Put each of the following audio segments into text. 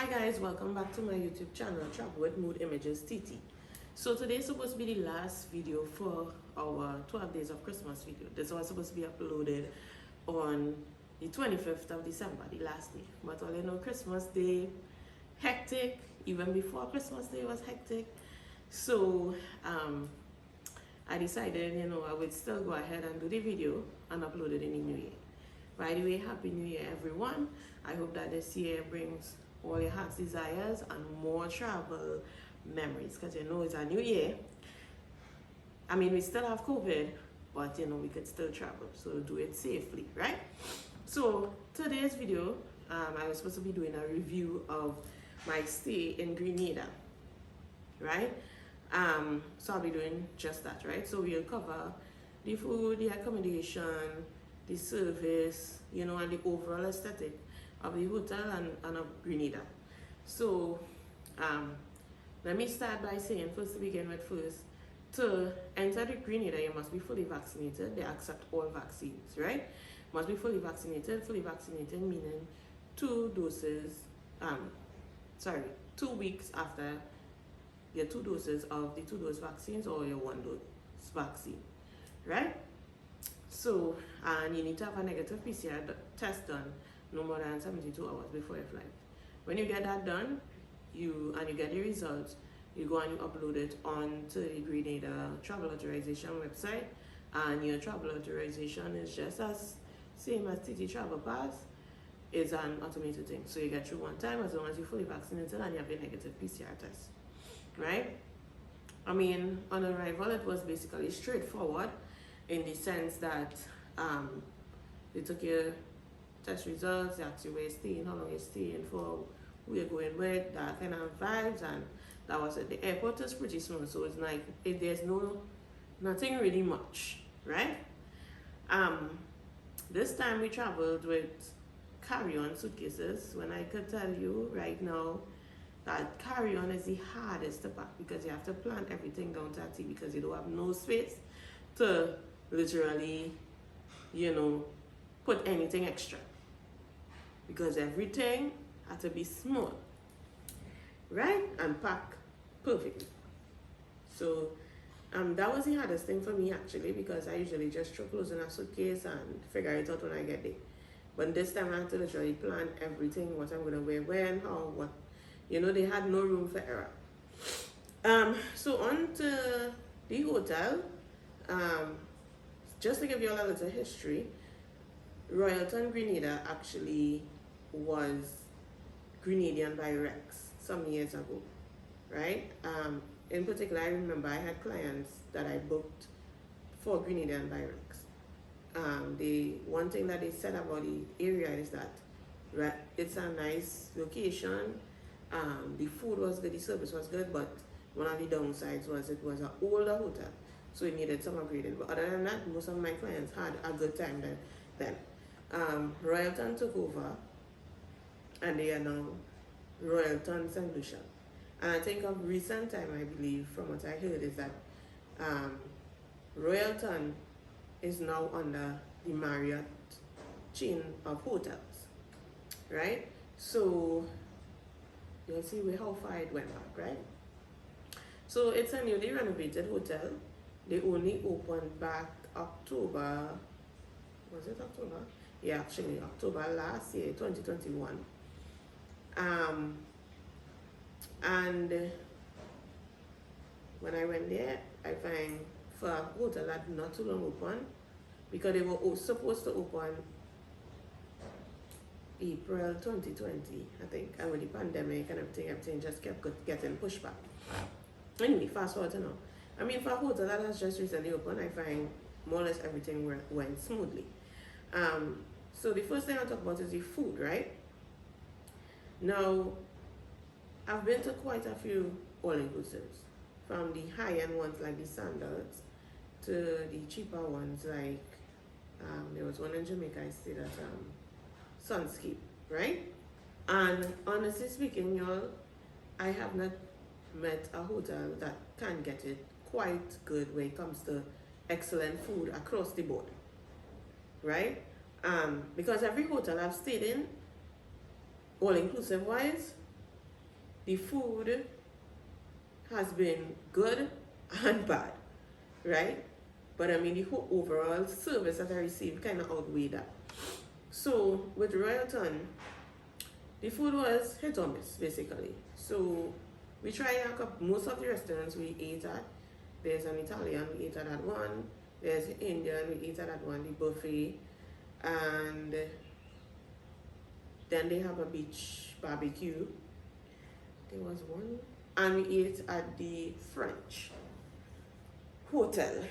guys, welcome back to my YouTube channel, Travel with Mood Images TT. So today is supposed to be the last video for our 12 days of Christmas video. This was supposed to be uploaded on the 25th of December, the last day. But all you know, Christmas Day, hectic. Even before Christmas Day was hectic. So I decided, I would still go ahead and do the video and upload it in the new year. By the way, Happy New Year, everyone. I hope that this year brings all your heart's desires and more travel memories, because it's a new year. I mean, we still have COVID, but we could still travel, so do it safely, right? So today's video, I was supposed to be doing a review of my stay in Grenada, right? So I'll be doing just that, right? So we'll cover the food, the accommodation, the service, and the overall aesthetic of the hotel and of Grenada. So let me start by saying, first to begin with first, to enter the Grenada, you must be fully vaccinated. They accept all vaccines, right? Must be fully vaccinated meaning 2 doses, 2 weeks after your 2 doses of the 2-dose vaccines or your 1-dose vaccine, right? So, and you need to have a negative PCR test done no more than 72 hours before your flight. When you get that done, you get the results, you go and you upload it onto the Grenada travel authorization website, and your travel authorization is just as same as TT Travel Pass. It's an automated thing. So you get through one time as long as you're fully vaccinated and you have a negative PCR test, right? I mean, on arrival, it was basically straightforward in the sense that they took your test results, they asked you where you're staying, how long you're staying for, who you're going with, that kind of vibes, and that was it. The airport is pretty small, so it's like there's nothing really much, right? This time we traveled with carry-on suitcases, when I could tell you right now that carry-on is the hardest to pack, because you have to plan everything down to a T, because you don't have no space to literally, put anything extra, because everything had to be small, right, and packed perfectly. So that was the hardest thing for me, actually, because I usually just throw clothes in a suitcase and figure it out when I get there. But this time I had to literally plan everything, what I'm going to wear when, how, what. They had no room for error. So on to the hotel. Just to give you all a little history, Royalton Grenada actually was Grenadian by Rex some years ago, right? In particular, I remember I had clients that I booked for Grenadian by Rex. The one thing that they said about the area is that it's a nice location. The food was good, the service was good, but one of the downsides was it was an older hotel, so it needed some upgrading. But other than that, most of my clients had a good time then. Royalton took over, and they are now Royalton St. Lucia. And I think of recent time, I believe, from what I heard, is that Royalton is now under the Marriott chain of hotels, right? So you'll see how far it went back, right? So it's a newly renovated hotel. They only opened back October, was it October? Yeah, actually October last year, 2021. And when I went there, I find for a hotel that not too long open, because they were supposed to open April 2020, I think, and with the pandemic and everything just kept getting pushed back. Anyway, fast forward to now. I mean, for a hotel that has just recently opened, I find more or less everything went smoothly. So the first thing I'll talk about is the food, right? Now, I've been to quite a few all-inclusives, from the high-end ones like the Standards to the cheaper ones like, there was one in Jamaica I stayed at, Sunscape, right? And honestly speaking, y'all, I have not met a hotel that can get it quite good when it comes to excellent food across the board, right? Because every hotel I've stayed in, all inclusive wise, the food has been good and bad, right? But I mean, the whole overall service that I received kind of outweighed that. So with Royalton, the food was hit or miss, basically. So we tried most of the restaurants we ate at. There's an Italian, we ate at that one. There's Indian, we ate at that one, the buffet. And then they have a beach barbecue. There was one. And we ate at the French hotel.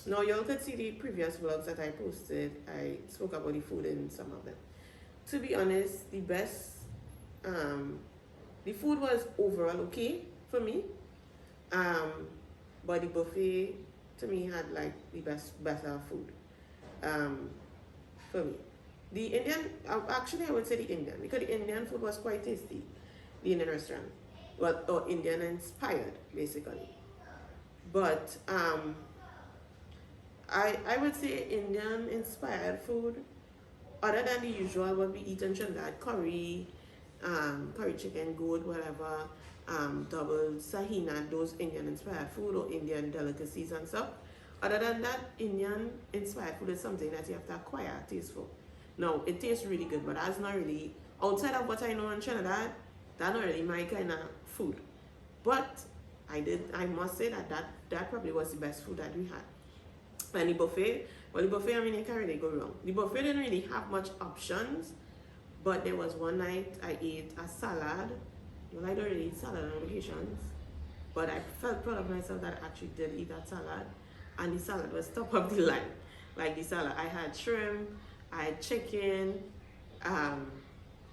Now y'all could see the previous vlogs that I posted. I spoke about the food in some of them. To be honest, the food was overall okay for me. But the buffet to me had like the better food for me. The Indian, actually I would say the Indian, because the Indian food was quite tasty. The Indian restaurant, well, or Indian inspired basically. But I would say Indian inspired food, other than the usual what we eat in Trinidad, curry, curry chicken, goat, whatever, double sahina, those Indian inspired food or Indian delicacies and stuff. Other than that, Indian inspired food is something that you have to acquire a taste for. Now, it tastes really good, but that's not really, outside of what I know in Trinidad, that's not really my kind of food. But I must say that probably was the best food that we had. And the buffet, well, the buffet, I mean, you can't really go wrong. The buffet didn't really have much options, but there was one night I ate a salad. Well, I don't really eat salad on vacations, but I felt proud of myself that I actually did eat that salad, and the salad was top of the line. Like the salad, I had shrimp, I had chicken,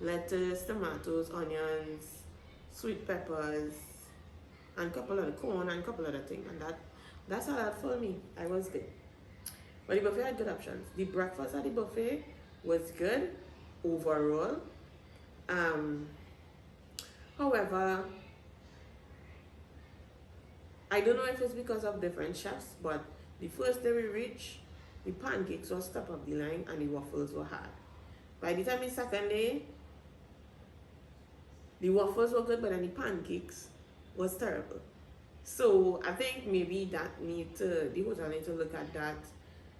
lettuce, tomatoes, onions, sweet peppers, and a couple of corn and a couple other things, and that salad for me, I was good. But the buffet had good options. The breakfast at the buffet was good overall. However, I don't know if it's because of different chefs, but the first day we reached, the pancakes was top of the line and the waffles were hard. By the time the second day, the waffles were good, but then the pancakes was terrible. So I think maybe the hotel need to look at that,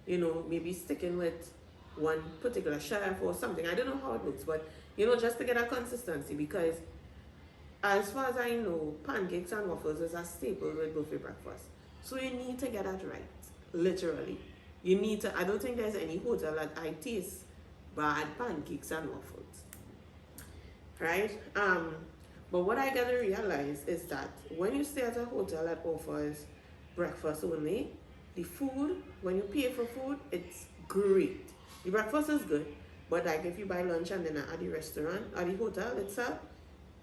you know, maybe sticking with one particular chef or something. I don't know how it looks, but you know, just to get a consistency, because as far as I know, pancakes and waffles is a staple with buffet breakfast. So you need to get that right, literally. You need to, I don't think there's any hotel that I taste bad pancakes and waffles, right? But what I gotta realize is that when you stay at a hotel that offers breakfast only, the food, when you pay for food, it's great. The breakfast is good, but like if you buy lunch and dinner at the restaurant, at the hotel itself,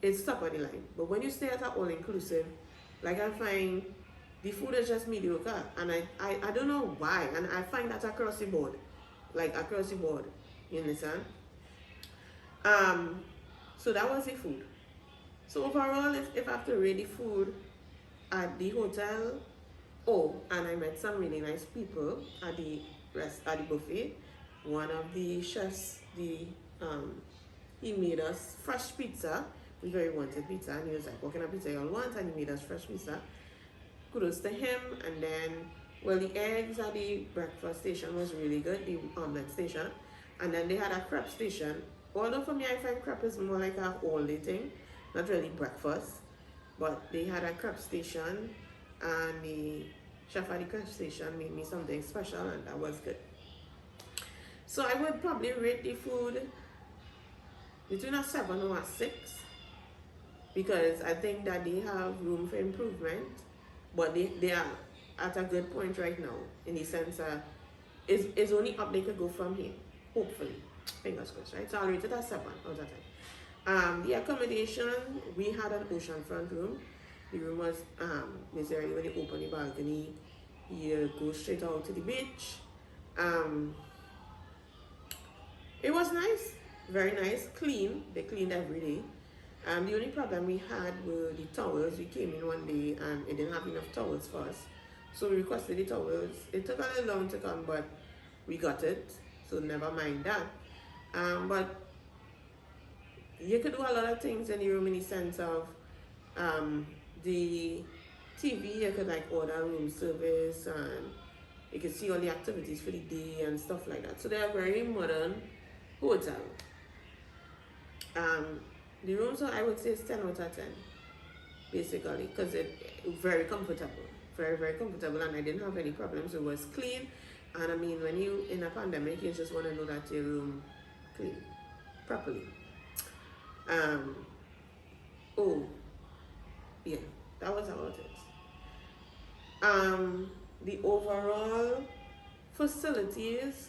it's top of the line. But when you stay at an all-inclusive, like I find the food is just mediocre, and I don't know why, and I find that across the board, like across the board, you understand? So that was the food. So overall, if I have to rate the food at the hotel, oh, and I met some really nice people at the buffet. One of the chefs, he made us fresh pizza. We very wanted pizza, and he was like, "What kind of pizza y'all want?" And he made us fresh pizza. Kudos to him. And then, well, the eggs at the breakfast station was really good, the omelette station. And then they had a crepe station. Although for me, I find crepe is more like a all-day thing, not really breakfast. But they had a crepe station, and the chef at the crepe station made me something special, and that was good. So I would probably rate the food between a 7 or a 6, because I think that they have room for improvement, but they are at a good point right now, in the sense that it's only up they could go from here, hopefully. Fingers crossed, right? So I'll rate it at 7 out of 10. The accommodation, we had an oceanfront room. The room was basically when you open the balcony, you go straight out to the beach. It was nice, very nice, clean. They cleaned every day. The only problem we had were the towels. We came in one day and it didn't have enough towels for us. So we requested the towels. It took a little long to come, but we got it. So never mind that. But you could do a lot of things in the room, in the sense of the TV. You could like order room service, and you can see all the activities for the day and stuff like that. So they are very modern hotel. The rooms are, I would say, is 10 out of 10, basically, because it's very comfortable, very comfortable, and I didn't have any problems. It was clean, and I mean, when you in a pandemic, you just want to know that your room clean properly. Oh, yeah, that was about it. The overall facilities,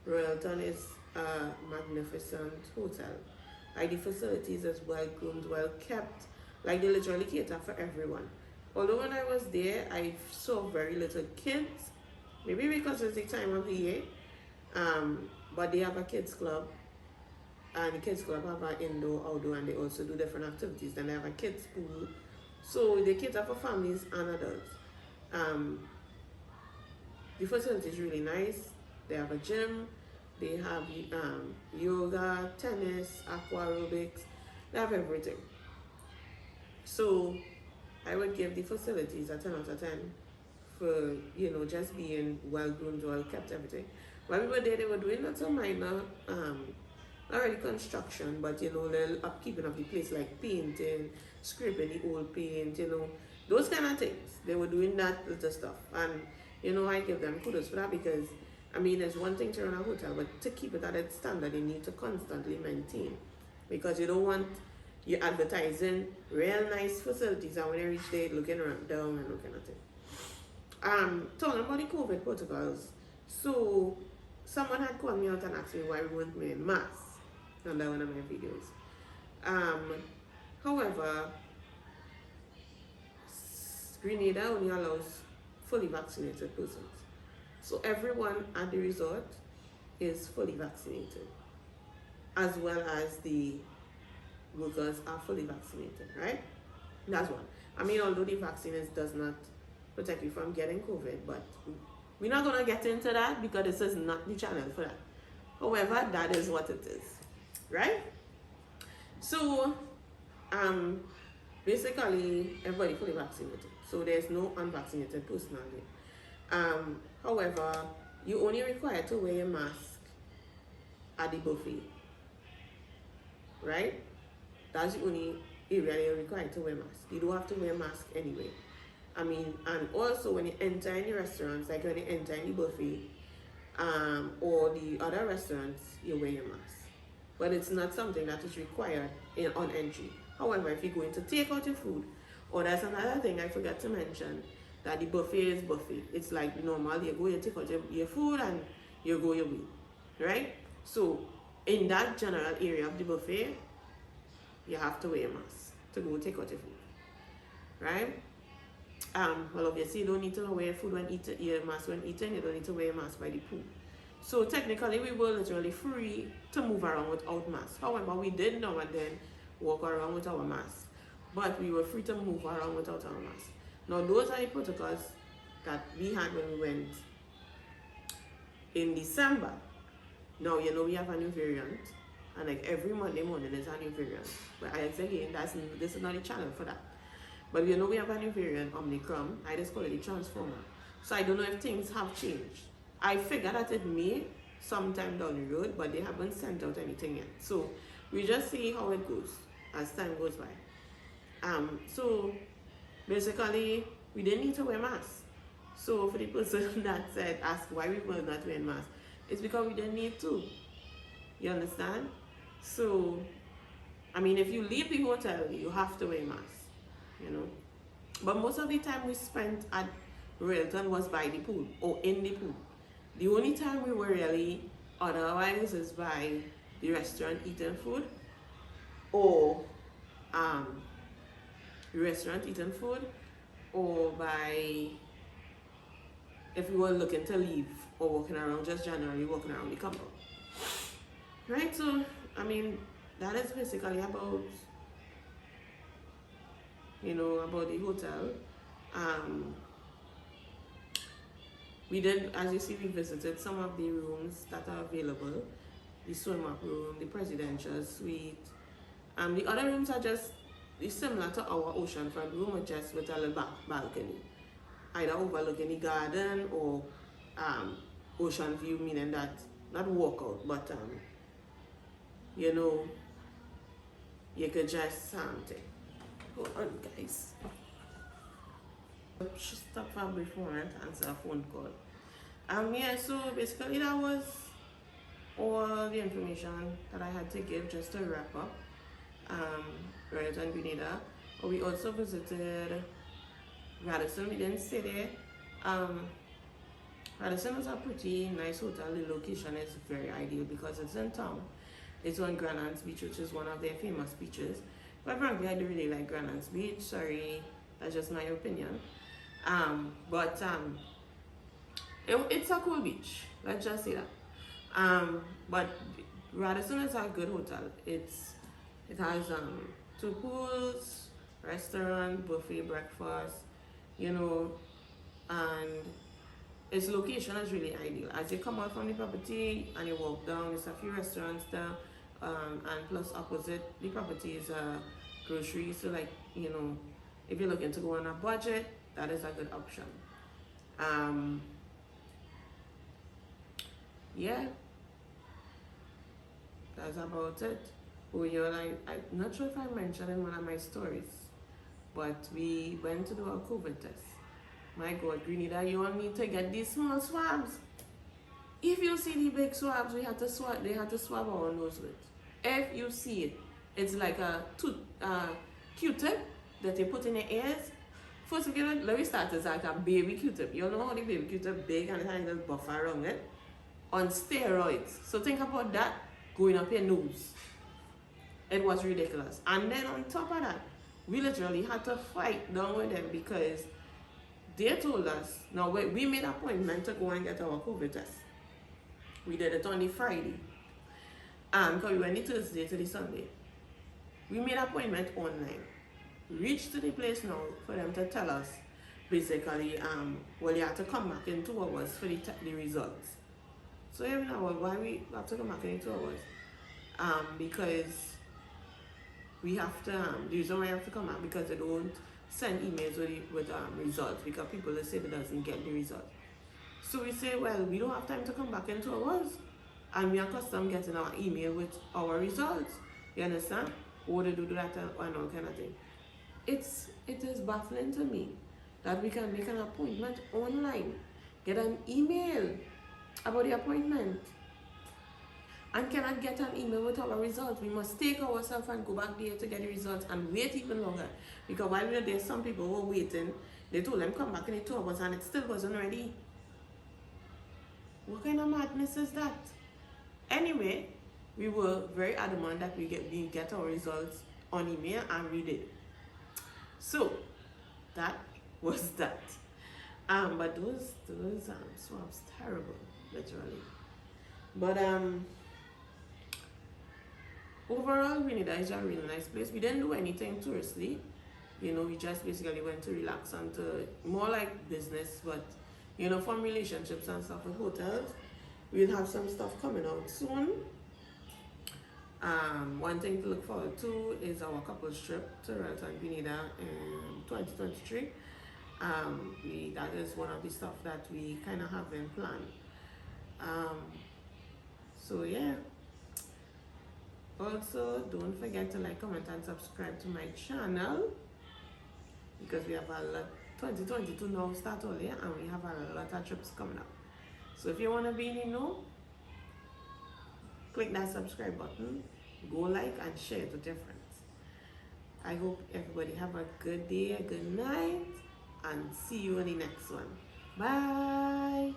Royalton is a magnificent hotel. Like, the facilities is well groomed, well kept. Like, they literally cater for everyone. Although when I was there, I saw very little kids. Maybe because it's the time of the year. But they have a kids club. And the kids club have an indoor, outdoor, and they also do different activities. Then they have a kids pool. So they cater for families and adults. The facility is really nice. They have a gym. They have yoga, tennis, aqua aerobics. They have everything. So I would give the facilities a 10 out of 10 for, you know, just being well groomed, well kept, everything. When we were there, they were doing lots of minor, not really construction, but, you know, little upkeeping of the place, like painting, scraping the old paint, you know, those kind of things. They were doing that little stuff. And, you know, I give them kudos for that, because I mean, it's one thing to run a hotel, but to keep it at its standard, you need to constantly maintain. Because you don't want you advertising real nice facilities, and when you reach there, looking around down and looking at it. Talking about the COVID protocols, so someone had called me out and asked me why we weren't wearing masks under one of my videos. However, Grenada only allows fully vaccinated persons. So everyone at the resort is fully vaccinated, as well as the workers are fully vaccinated, right? That's one. I mean, although the vaccine does not protect you from getting COVID, but we're not going to get into that because this is not the channel for that. However, that is what it is, right? So, basically, everybody fully vaccinated. So there's no unvaccinated person there. However, you only require to wear a mask at the buffet, right? That's the only area you're required to wear a mask. You don't have to wear a mask anyway. I mean, and also when you enter in the restaurants, like when you enter in the buffet, or the other restaurants, you wear your mask. But it's not something that is required on entry. However, if you're going to take out your food, or that's another thing I forgot to mention, that the buffet is buffet. It's like normal, you go, you take out your food, and you go your way, right? So in that general area of the buffet, you have to wear a mask to go take out your food, right? Well, obviously you don't need to wear food when eating, your mask when eating. You don't need to wear a mask by the pool. So technically we were literally free to move around without masks. However, we did now and then walk around with our masks, but we were free to move around without our masks. Now those are the protocols that we had when we went in December. Now, you know, we have a new variant, and like every Monday morning there's a new variant. But again, this is not the channel for that. But you know, we have a new variant, Omicron. I just call it the transformer. So I don't know if things have changed. I figure that it may sometime down the road, but they haven't sent out anything yet. So we just see how it goes as time goes by. So basically, we didn't need to wear masks. So for the person that asked why we were not wearing masks, it's because we didn't need to. You understand? So, I mean, if you leave the hotel, you have to wear masks, you know. But most of the time we spent at Royalton was by the pool or in the pool. The only time we were really otherwise is by the restaurant eating food, or or by if we were looking to leave or walking around, just generally walking around the compound. Right, so I mean that is basically about, you know, about the hotel. We did, as you see, we visited some of the rooms that are available. The swim up room, the presidential suite, The other rooms are just similar to our oceanfront room, just with a little balcony, either overlooking the garden or ocean view, meaning that not walkout, but you know, you could just take. Hold on, guys. Stop for a brief moment and answer a phone call. Yeah, so basically that was all the information that I had to give just to wrap up. Right on Grenada. We also visited Radisson. We didn't stay there. Radisson is a pretty nice hotel. The location is very ideal because it's in town. It's on Grenada's beach, which is one of their famous beaches. But frankly, I do really like Grenada's beach. Sorry, that's just my opinion. It's a cool beach. Let's just say that. But Radisson is a good hotel. It has 2 pools, restaurant, buffet, breakfast, you know, and its location is really ideal. As you come out from the property and you walk down, there's a few restaurants there, and plus opposite the property is a grocery. So, like, you know, if you're looking to go on a budget, that is a good option. Yeah, that's about it. Oh, I'm not sure if I mentioned in one of my stories, but we went to do a COVID test. My God, Grenada, you all need to get these small swabs. If you see the big swabs, they had to swab our nose with. If you see it, it's like a Q-tip that they put in your ears. First, let me start as like a baby Q-tip. You know how the baby Q-tip big and it has a little buffer around it? On steroids. So think about that going up your nose. It was ridiculous. And then on top of that, we literally had to fight down with them because they told us, now we made an appointment to go and get our COVID test. We did it on the Friday. Because we went the Thursday to the Sunday. We made an appointment online. Reached to the place now for them to tell us, basically, well, you have to come back in 2 hours for the results. So every now why we have to come back in 2 hours? Because we have to, the reason why I have to come back because they don't send emails with results because people they say they doesn't get the result. So we say, well, we don't have time to come back in 2 hours and we are accustomed getting our email with our results. You understand? Or they do that and all kind of thing. It is baffling to me that we can make an appointment online, get an email about the appointment, and cannot get an email with our results. We must take ourselves and go back there to get the results and wait even longer. Because while we were there, some people were waiting. They told them come back in 2 hours and it still wasn't ready. What kind of madness is that? Anyway, we were very adamant that we get our results on email, and we did. So that was that. But those swabs terrible, literally. But overall, Grenada is a really nice place. We didn't do anything touristy. You know, we just basically went to relax and to more like business, but you know, from relationships and stuff with hotels. We'll have some stuff coming out soon. One thing to look forward to is our couples trip to Grenada in 2023. That is one of the stuff that we kind of have in plan. So yeah. Also, don't forget to like, comment, and subscribe to my channel because we have a lot. 2022 now start all year, and we have a lot of trips coming up. So if you want to be in the know, click that subscribe button, go like and share it with your friends. I hope everybody have a good day, a good night, and see you in the next one. Bye.